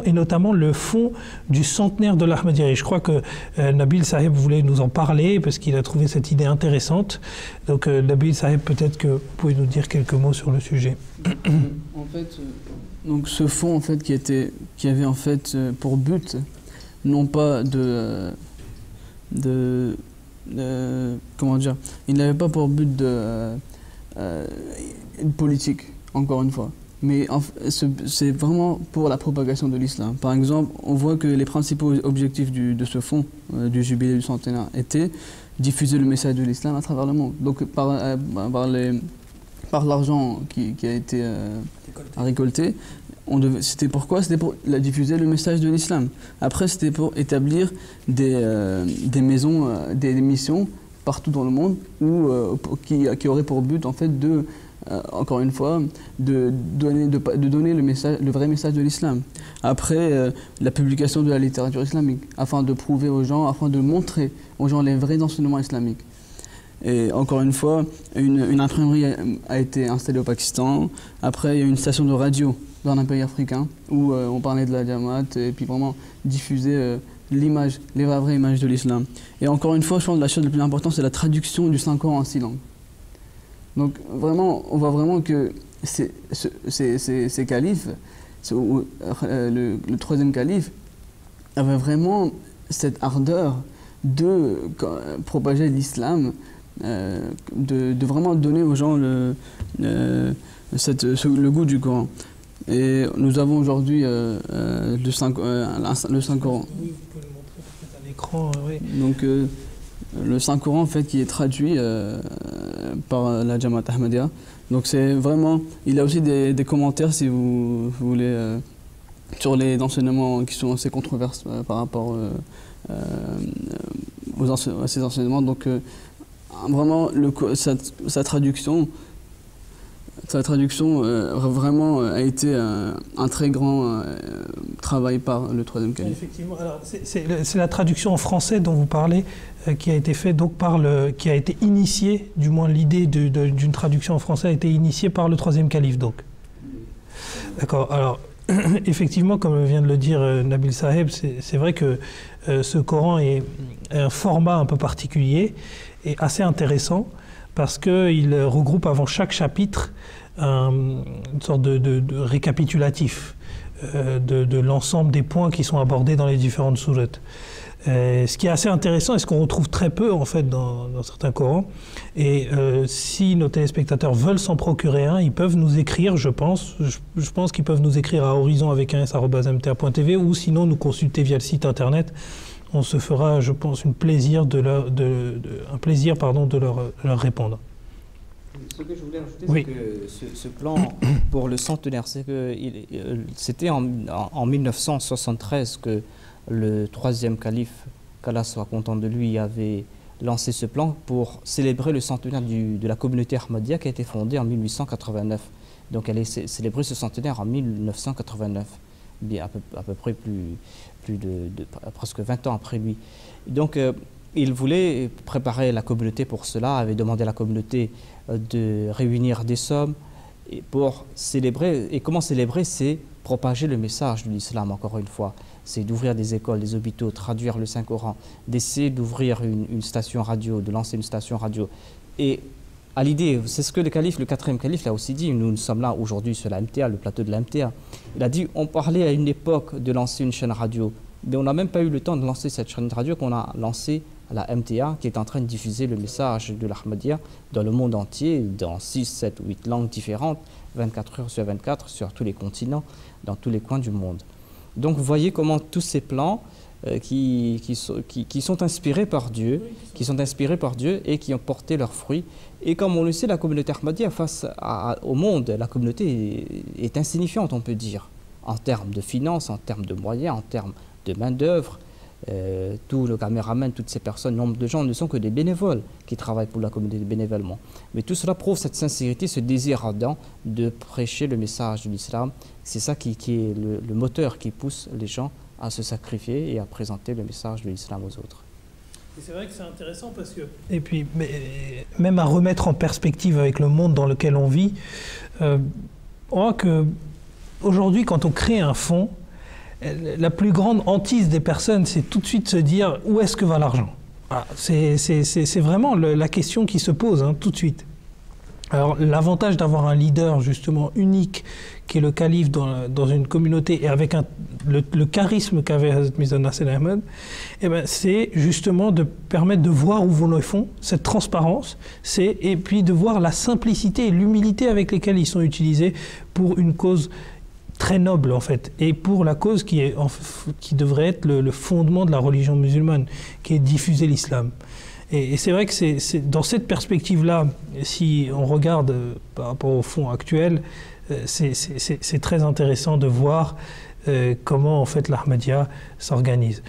et notamment le fonds du centenaire de l'Ahmadiyya. Et je crois que Nabil Saheb voulait nous en parler parce qu'il a trouvé cette idée intéressante. Donc Nabil Saheb, peut-être que vous pouvez nous dire quelques mots sur le sujet. En fait, donc ce fonds en fait qui avait en fait pour but non pas comment dire, il n'avait pas pour but une politique, encore une fois. Mais c'est vraiment pour la propagation de l'islam. Par exemple, on voit que les principaux objectifs de ce fonds, du jubilé du centenaire, étaient diffuser le message de l'islam à travers le monde. Donc par l'argent qui a été récolté, c'était pourquoi? C'était pour diffuser le message de l'islam. Après, c'était pour établir des maisons, des missions partout dans le monde qui auraient pour but en fait encore une fois, de donner le vrai message de l'islam. Après, la publication de la littérature islamique, afin de prouver aux gens, afin de montrer aux gens les vrais enseignements islamiques. Et encore une fois, une imprimerie a été installée au Pakistan. Après, il y a une station de radio dans un pays africain où on parlait de la Jamaat et puis vraiment diffuser l'image, les vraies images de l'islam. Et encore une fois, je pense que la chose la plus importante, c'est la traduction du Saint-Coran en 6 langues. Donc vraiment, on voit vraiment que ces califes, le troisième calife, avait vraiment cette ardeur de propager l'islam, de vraiment donner aux gens le goût du Coran. Et nous avons aujourd'hui le Saint-Coran. Oui, vous pouvez le montrer peut-être à l'écran. Oui. Donc le Saint-Coran en fait qui est traduit par la Jamaat Ahmadiyya. Donc c'est vraiment, il y a aussi des commentaires si vous voulez sur les enseignements qui sont assez controversés par rapport à ces enseignements. Donc vraiment sa traduction vraiment a été un très grand travail par le troisième calife. Effectivement, alors c'est la traduction en français dont vous parlez qui a été fait donc qui a été initiée, du moins l'idée d'une traduction en français a été initiée par le troisième calife donc. D'accord. Alors effectivement, comme vient de le dire Nabil Saheb, c'est vrai que ce Coran est un format un peu particulier et assez intéressant parce qu'il regroupe avant chaque chapitre une sorte de récapitulatif de l'ensemble des points qui sont abordés dans les différentes sourates. Ce qui est assez intéressant et ce qu'on retrouve très peu en fait dans certains Corans. Et si nos téléspectateurs veulent s'en procurer un, ils peuvent nous écrire, je pense qu'ils peuvent nous écrire à horizon@mta.tv ou sinon nous consulter via le site internet. On se fera, je pense, un plaisir de leur répondre. Ce que je voulais ajouter, oui. C'est que ce plan pour le centenaire, c'est que c'était en 1973 que le troisième calife, qu'Allah soit content de lui, avait lancé ce plan pour célébrer le centenaire de la communauté Ahmadiyya qui a été fondée en 1889. Donc elle est célébrée ce centenaire en 1989, bien à peu près plus de presque 20 ans après lui. Donc il voulait préparer la communauté pour cela, avait demandé à la communauté de réunir des sommes pour célébrer. Et comment célébrer? C'est propager le message de l'islam, encore une fois. C'est d'ouvrir des écoles, des hôpitaux, traduire le Saint-Coran, d'essayer d'ouvrir une station radio, de lancer une station radio. Et à l'idée, c'est ce que le quatrième calife l'a aussi dit, nous sommes là aujourd'hui sur la MTA, le plateau de la MTA. Il a dit, on parlait à une époque de lancer une chaîne radio, mais on n'a même pas eu le temps de lancer cette chaîne radio qu'on a lancée à la MTA, qui est en train de diffuser le message de l'Ahmadiyya dans le monde entier, dans 6, 7 ou 8 langues différentes, 24 heures sur 24, sur tous les continents, dans tous les coins du monde. Donc vous voyez comment tous ces plans qui sont inspirés par Dieu, et qui ont porté leurs fruits. Et comme on le sait, la communauté Ahmadiyya face au monde, la communauté est insignifiante, on peut dire, en termes de finances, en termes de moyens, en termes de main-d'œuvre. Tous les caméramans, toutes ces personnes, nombre de gens ne sont que des bénévoles qui travaillent pour la communauté bénévolement. Mais tout cela prouve cette sincérité, ce désir ardent de prêcher le message de l'islam. C'est ça qui est le moteur qui pousse les gens à se sacrifier et à présenter le message de l'islam aux autres. C'est vrai que c'est intéressant parce que... Et puis, même à remettre en perspective avec le monde dans lequel on vit, on voit qu'aujourd'hui, quand on crée un fonds, la plus grande hantise des personnes, c'est tout de suite se dire où est-ce que va l'argent. Voilà. C'est vraiment la question qui se pose tout de suite. Alors l'avantage d'avoir un leader justement unique qui est le calife dans une communauté et avec le charisme qu'avait Hazrat Mirza Nasser Ahmed, c'est justement de permettre de voir où vont les fonds, cette transparence, et puis de voir la simplicité et l'humilité avec lesquelles ils sont utilisés pour une cause très noble en fait, et pour la cause qui devrait être le fondement de la religion musulmane, qui est diffuser l'islam. Et c'est vrai que c'est dans cette perspective-là, si on regarde par rapport au fond actuel, c'est très intéressant de voir comment en fait l'Ahmadiyya s'organise.